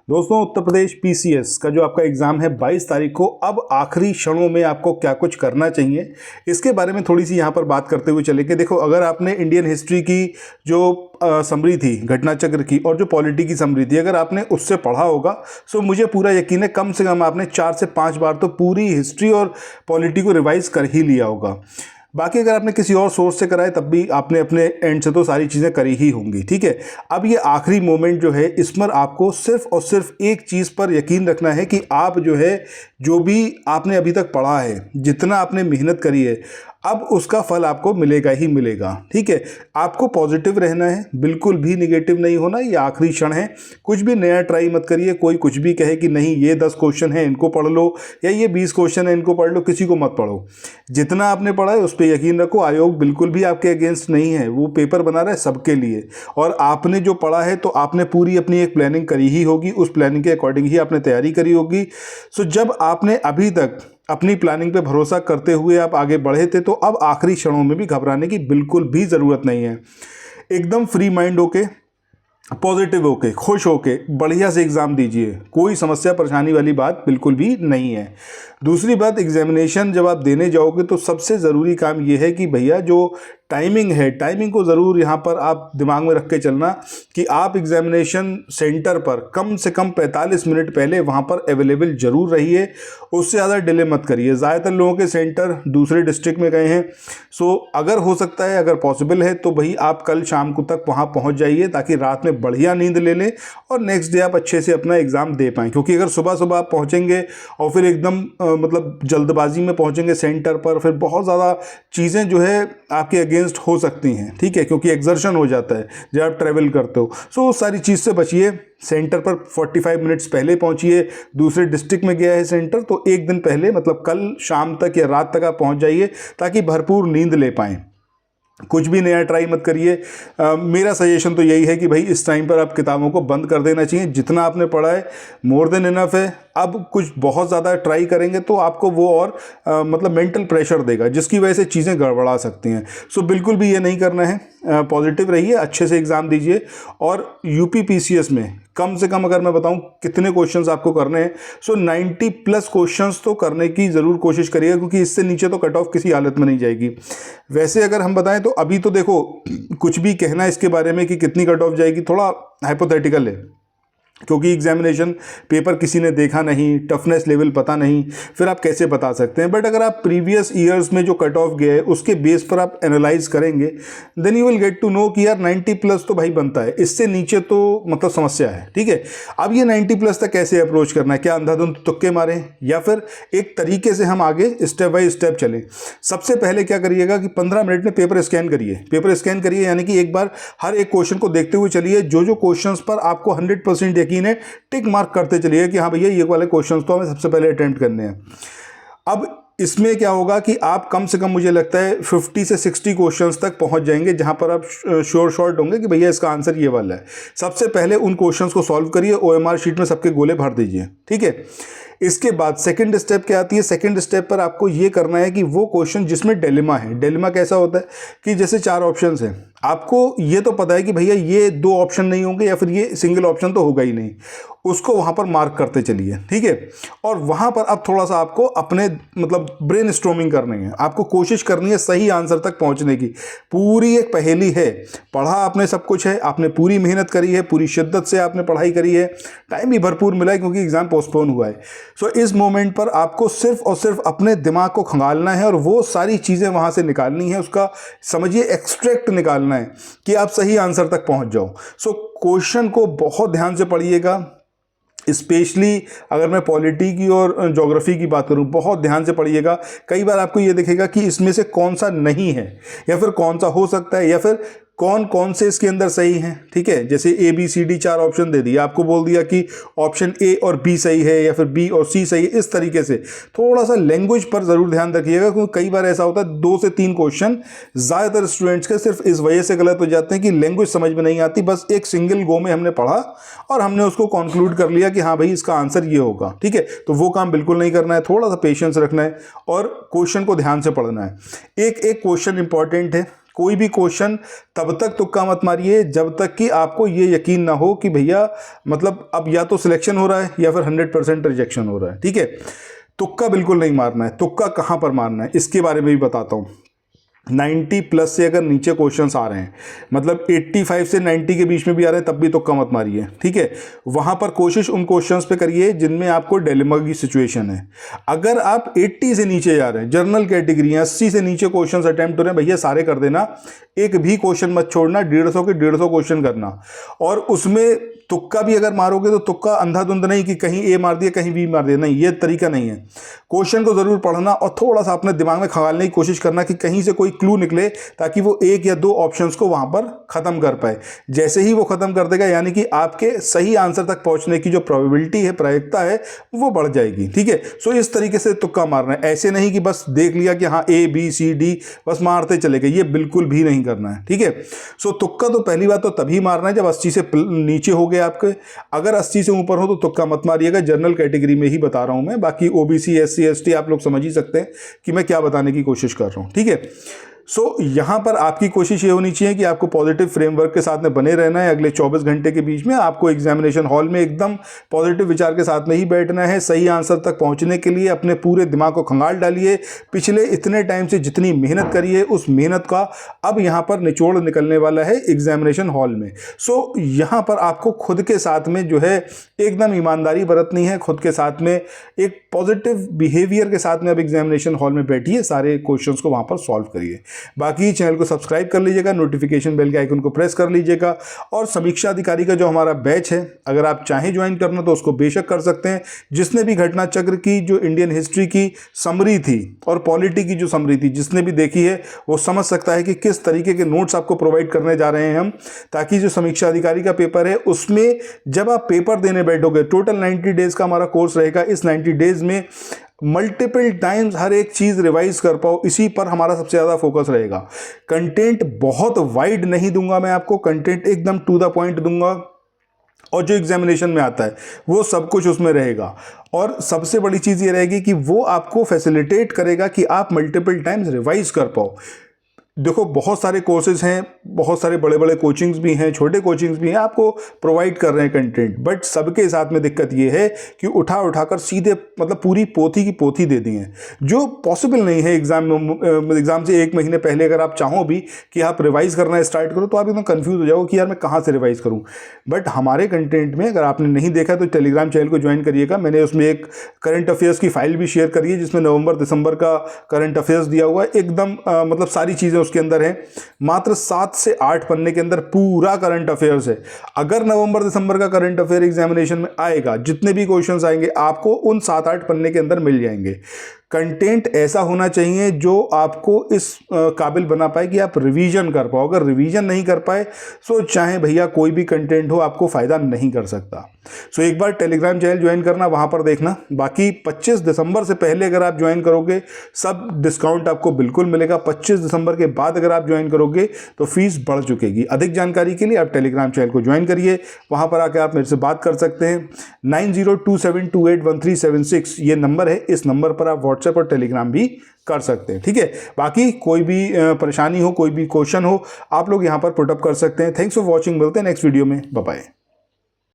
दोस्तों, उत्तर प्रदेश पीसीएस का जो आपका एग्ज़ाम है 22 तारीख को, अब आखिरी क्षणों में आपको क्या कुछ करना चाहिए इसके बारे में थोड़ी सी यहाँ पर बात करते हुए चलेंगे। देखो, अगर आपने इंडियन हिस्ट्री की जो समरी थी, घटना चक्र की, और जो पॉलिटी की समरी थी, अगर आपने उससे पढ़ा होगा तो मुझे पूरा यकीन है कम से कम आपने 4 से 5 बार तो पूरी हिस्ट्री और पॉलिटी को रिवाइज कर ही लिया होगा। बाकी अगर आपने किसी और सोर्स से कराए तब भी आपने अपने एंड से तो सारी चीज़ें करी ही होंगी। ठीक है, अब ये आखिरी मोमेंट जो है, इस पर आपको सिर्फ और सिर्फ एक चीज़ पर यकीन रखना है कि आप जो है, जो भी आपने अभी तक पढ़ा है, जितना आपने मेहनत करी है, अब उसका फल आपको मिलेगा ही मिलेगा। ठीक है, आपको पॉजिटिव रहना है, बिल्कुल भी निगेटिव नहीं होना। ये आखिरी क्षण है, कुछ भी नया ट्राई मत करिए। कोई कुछ भी कहे कि नहीं ये 10 क्वेश्चन है इनको पढ़ लो, या ये 20 क्वेश्चन है इनको पढ़ लो, किसी को मत पढ़ो। जितना आपने पढ़ा है उस पर यकीन रखो। आयोग बिल्कुल भी आपके अगेंस्ट नहीं है, वो पेपर बना रहा है सबके लिए, और आपने जो पढ़ा है तो आपने पूरी अपनी एक प्लानिंग करी ही होगी, उस प्लानिंग के अकॉर्डिंग ही आपने तैयारी करी होगी। सो जब आपने अभी तक अपनी प्लानिंग पे भरोसा करते हुए आप आगे बढ़े थे, तो अब आखिरी क्षणों में भी घबराने की बिल्कुल भी ज़रूरत नहीं है। एकदम फ्री माइंड होके, पॉजिटिव होके, खुश होके बढ़िया से एग्ज़ाम दीजिए। कोई समस्या परेशानी वाली बात बिल्कुल भी नहीं है। दूसरी बात, एग्जामिनेशन जब आप देने जाओगे तो सबसे ज़रूरी काम ये है कि भैया जो टाइमिंग है, टाइमिंग को ज़रूर यहाँ पर आप दिमाग में रख के चलना कि आप एग्जामिनेशन सेंटर पर कम से कम 45 मिनट पहले वहाँ पर अवेलेबल ज़रूर रहिए। उससे ज़्यादा डिले मत करिए। ज़्यादातर लोगों के सेंटर दूसरे डिस्ट्रिक्ट में गए हैं। सो अगर हो सकता है, अगर पॉसिबल है तो भाई आप कल शाम को तक वहाँ पहुँच जाइए, ताकि रात में बढ़िया नींद ले लें और नेक्स्ट डे आप अच्छे से अपना एग्ज़ाम दे पाएँ। क्योंकि अगर सुबह सुबह आप पहुँचेंगे और फिर एकदम मतलब जल्दबाजी में पहुँचेंगे सेंटर पर, फिर बहुत ज़्यादा चीज़ें जो है आपके अगेंस्ट हो सकती हैं। ठीक है, क्योंकि एग्जर्शन हो जाता है जब आप ट्रैवल करते हो। सो उस सारी चीज़ से बचिए। सेंटर पर 45 मिनट्स पहले पहुंचिए। दूसरे डिस्ट्रिक्ट में गया है सेंटर, तो एक दिन पहले, मतलब कल शाम तक या रात तक आप पहुंच जाइए, ताकि भरपूर नींद ले पाएँ। कुछ भी नया ट्राई मत करिए। मेरा सजेशन तो यही है कि भाई इस टाइम पर आप किताबों को बंद कर देना चाहिए। जितना आपने पढ़ा है मोर देन इनफ है। अब कुछ बहुत ज़्यादा ट्राई करेंगे तो आपको वो और मतलब मेंटल प्रेशर देगा, जिसकी वजह से चीज़ें गड़बड़ा सकती हैं। सो बिल्कुल भी ये नहीं करना है। पॉजिटिव रहिए, अच्छे से एग्ज़ाम दीजिए। और यूपी पीसीएस में कम से कम अगर मैं बताऊं कितने क्वेश्चंस आपको करने हैं, सो 90+ क्वेश्चंस तो करने की ज़रूर कोशिश करिएगा, क्योंकि इससे नीचे तो कट ऑफ किसी हालत में नहीं जाएगी। वैसे अगर हम बताएं तो अभी तो देखो, कुछ भी कहना इसके बारे में कि कितनी कट ऑफ जाएगी थोड़ा हाइपोथेटिकल है, क्योंकि एग्जामिनेशन पेपर किसी ने देखा नहीं, टफनेस लेवल पता नहीं, फिर आप कैसे बता सकते हैं। बट अगर आप प्रीवियस ईयर्स में जो कट ऑफ गया है उसके बेस पर आप एनालाइज करेंगे, then you will get to know कि यार 90+ तो भाई बनता है, इससे नीचे तो मतलब समस्या है। ठीक है, अब ये 90+ तक कैसे अप्रोच करना है, क्या अंधाधुंध तुक्के मारें या फिर एक तरीके से हम आगे स्टेप बाय स्टेप चलें। सबसे पहले क्या करिएगा कि 15 मिनट में पेपर स्कैन करिए। पेपर स्कैन करिए यानी कि एक बार हर एक क्वेश्चन को देखते हुए चलिए। जो जो क्वेश्चंस पर आपको 100% यकीन है, टिक मार्क करते चलिए कि हाँ भैया ये वाले क्वेश्चंस तो हमें सबसे पहले अटेम्प्ट करने हैं। अब इसमें क्या होगा कि आप कम से कम, मुझे लगता है 50 से 60 क्वेश्चंस तक पहुंच जाएंगे, जहां पर आप श्योर शॉर्ट होंगे कि भैया इसका आंसर ये वाला है। सबसे पहले उन क्वेश्चंस को सॉल्व करिए, ओएमआर शीट में सबके गोले भर दीजिए। ठीक है, इसके बाद सेकंड स्टेप क्या आती है। सेकंड स्टेप पर आपको ये करना है कि वो क्वेश्चन जिसमें डिलेमा है, डिलेमा कैसा होता है कि जैसे 4 ऑप्शंस हैं, आपको ये तो पता है कि भैया ये 2 ऑप्शन नहीं होंगे या फिर ये सिंगल ऑप्शन तो होगा ही नहीं, उसको वहां पर मार्क करते चलिए। ठीक है, और वहां पर अब थोड़ा सा आपको अपने मतलब ब्रेन स्टॉर्मिंग करनी है, आपको कोशिश करनी है सही आंसर तक पहुंचने की। पूरी एक पहेली है, पढ़ा आपने सब कुछ है, आपने पूरी मेहनत करी है, पूरी शिद्दत से आपने पढ़ाई करी है, टाइम भी भरपूर मिला है क्योंकि एग्जाम पोस्टपोन हुआ है। सो इस मोमेंट पर आपको सिर्फ और सिर्फ अपने दिमाग को खंगालना है और वो सारी चीज़ें वहाँ से निकालनी है, उसका समझिए एक्सट्रैक्ट निकालना है कि आप सही आंसर तक पहुँच जाओ। सो क्वेश्चन को बहुत ध्यान से पढ़िएगा। स्पेशली अगर मैं पॉलिटी की और ज्योग्राफी की बात करूं, बहुत ध्यान से पढ़िएगा। कई बार आपको ये दिखेगा कि इसमें से कौन सा नहीं है, या फिर कौन सा हो सकता है, या फिर कौन कौन से इसके अंदर सही हैं। ठीक है, जैसे ABCD 4 ऑप्शन दे दिया, आपको बोल दिया कि ऑप्शन A और B सही है या फिर B और C सही है। इस तरीके से थोड़ा सा लैंग्वेज पर ज़रूर ध्यान रखिएगा, क्योंकि कई बार ऐसा होता है 2 से 3 क्वेश्चन ज़्यादातर स्टूडेंट्स के सिर्फ इस वजह से गलत हो जाते हैं कि लैंग्वेज समझ में नहीं आती। बस एक सिंगल गो में हमने पढ़ा और हमने उसको कंक्लूड कर लिया कि हाँ भाई इसका आंसर ये होगा। ठीक है, तो वो काम बिल्कुल नहीं करना है। थोड़ा सा पेशेंस रखना है और क्वेश्चन को ध्यान से पढ़ना है। एक एक क्वेश्चन इंपॉर्टेंट है, कोई भी क्वेश्चन तब तक तुक्का मत मारिए जब तक कि आपको ये यकीन ना हो कि भैया मतलब अब या तो सिलेक्शन हो रहा है या फिर 100% रिजेक्शन हो रहा है। ठीक है, तुक्का बिल्कुल नहीं मारना है। तुक्का कहाँ पर मारना है इसके बारे में भी बताता हूँ। 90 प्लस से अगर नीचे क्वेश्चंस आ रहे हैं, मतलब 85 से 90 के बीच में भी आ रहे हैं, तब भी तुक्का मत मारिए। ठीक है, वहां पर कोशिश उन क्वेश्चंस पे करिए जिनमें आपको डिलेमा की सिचुएशन है। अगर आप 80 से नीचे जा रहे हैं, जनरल कैटेगरी 80 से नीचे क्वेश्चंस अटेम्प्ट हो रहे हैं, भैया सारे कर देना, एक भी क्वेश्चन मत छोड़ना, 150 के 150 क्वेश्चन करना। और उसमें तुक्का भी अगर मारोगे तो तुक्का अंधाधुंध नहीं कि कहीं ए मार दिया कहीं बी मार दिया, नहीं, ये तरीका नहीं है। क्वेश्चन को जरूर पढ़ना और थोड़ा सा अपने दिमाग में खंगालने की कोशिश करना कि कहीं से कोई क्लू निकले, ताकि वो एक या दो ऑप्शंस को वहां पर खत्म कर पाए। जैसे ही वो खत्म कर देगा, यानी कि आपके सही आंसर तक पहुंचने की जो प्रोबेबिलिटी है, प्रायिकता है, वो बढ़ जाएगी। ठीक है, सो इस तरीके से तुक्का मारना है। ऐसे नहीं कि बस देख लिया कि हाँ ए बी सी डी बस मारते चले गए, ये बिल्कुल भी नहीं करना है। ठीक है, सो तुक्का तो पहली बात तो तभी मारना है जब 80 से नीचे हो गए आपके। अगर 80 से ऊपर हो तो तुक्का मत मारिएगा। जनरल कैटेगरी में ही बता रहा हूं मैं, बाकी ओबीसी एससी एसटी आप लोग समझ ही सकते हैं कि मैं क्या बताने की कोशिश कर रहा हूं। ठीक है, सो यहां पर आपकी कोशिश ये होनी चाहिए कि आपको पॉजिटिव फ्रेमवर्क के साथ में बने रहना है। अगले 24 घंटे के बीच में आपको एग्जामिनेशन हॉल में एकदम पॉजिटिव विचार के साथ में ही बैठना है। सही आंसर तक पहुंचने के लिए अपने पूरे दिमाग को खंगाल डालिए। पिछले इतने टाइम से जितनी मेहनत करी है, उस मेहनत का अब यहां पर निचोड़ निकलने वाला है एग्जामिनेशन हॉल में। सो यहां पर आपको खुद के साथ में जो है एकदम ईमानदारी बरतनी है, खुद के साथ में एक पॉजिटिव बिहेवियर के साथ में अब एग्जामिनेशन हॉल में बैठिए, सारे क्वेश्चंस को वहां पर सॉल्व करिए। बाकी चैनल को सब्सक्राइब कर लीजिएगा, नोटिफिकेशन बेल के आइकन को प्रेस कर लीजिएगा। और समीक्षा अधिकारी का जो हमारा बैच है, अगर आप चाहें ज्वाइन करना तो उसको बेशक कर सकते हैं। जिसने भी घटना चक्र की, जो इंडियन हिस्ट्री की समरी थी और पॉलिटी की जो समरी थी, जिसने भी देखी है वो समझ सकता है कि किस तरीके के नोट्स आपको प्रोवाइड करने जा रहे हैं हम, ताकि जो समीक्षा अधिकारी का पेपर है उसमें जब आप पेपर देने बैठोगे, टोटल 90 डेज का हमारा कोर्स रहेगा। इस 90 डेज में मल्टीपल टाइम्स हर एक चीज रिवाइज कर पाओ, इसी पर हमारा सबसे ज्यादा फोकस रहेगा। कंटेंट बहुत वाइड नहीं दूंगा मैं आपको, कंटेंट एकदम टू द पॉइंट दूंगा, और जो एग्जामिनेशन में आता है वो सब कुछ उसमें रहेगा। और सबसे बड़ी चीज ये रहेगी कि वो आपको फैसिलिटेट करेगा कि आप मल्टीपल टाइम्स रिवाइज कर पाओ। देखो, बहुत सारे कोर्सेज हैं, बहुत सारे बड़े बड़े कोचिंग्स भी हैं, छोटे कोचिंग्स भी हैं, आपको प्रोवाइड कर रहे हैं कंटेंट, बट सबके साथ में दिक्कत ये है कि उठा उठाकर सीधे मतलब पूरी पोथी की पोथी दे दी है, जो पॉसिबल नहीं है। एग्जाम से एक महीने पहले अगर आप चाहो भी कि आप रिवाइज करना स्टार्ट करो तो आप एकदम कन्फ्यूज हो जाओगे कि यार मैं कहाँ से रिवाइज करूँ। बट हमारे कंटेंट में अगर आपने नहीं देखा तो टेलीग्राम चैनल को ज्वाइन करिएगा। मैंने उसमें एक करंट अफेयर्स की फाइल भी शेयर करी है, जिसमें नवंबर दिसंबर का करंट अफेयर्स दिया हुआ है। एकदम मतलब सारी चीज़ें उसके अंदर है। मात्र 7 से 8 पन्ने के अंदर पूरा करंट अफेयर्स है। अगर नवंबर दिसंबर का करंट अफेयर एग्जामिनेशन में आएगा, जितने भी क्वेश्चंस आएंगे आपको उन 7-8 पन्ने के अंदर मिल जाएंगे। कंटेंट ऐसा होना चाहिए जो आपको इस काबिल बना पाए कि आप रिवीजन कर पाओ। अगर रिवीजन नहीं कर पाए तो चाहे भैया कोई भी कंटेंट हो, आपको फायदा नहीं कर सकता। सो एक बार टेलीग्राम चैनल ज्वाइन करना, वहां पर देखना। बाकी 25 दिसंबर से पहले अगर आप ज्वाइन करोगे सब डिस्काउंट आपको बिल्कुल मिलेगा। 25 दिसंबर के बाद अगर आप ज्वाइन करोगे तो फीस बढ़ चुकेगी। अधिक जानकारी के लिए आप टेलीग्राम चैनल को ज्वाइन करिए, वहां पर आकर आप मेरे से बात कर सकते हैं। 9027281376 ये नंबर है, इस नंबर पर आप व्हाट्सएप और टेलीग्राम भी कर सकते हैं। ठीक है, बाकी कोई भी परेशानी हो, कोई भी क्वेश्चन हो, आप लोग यहां पर पुटअप कर सकते हैं। थैंक्स फॉर वॉचिंग, मिलते हैं नेक्स्ट वीडियो में, बाय बाय।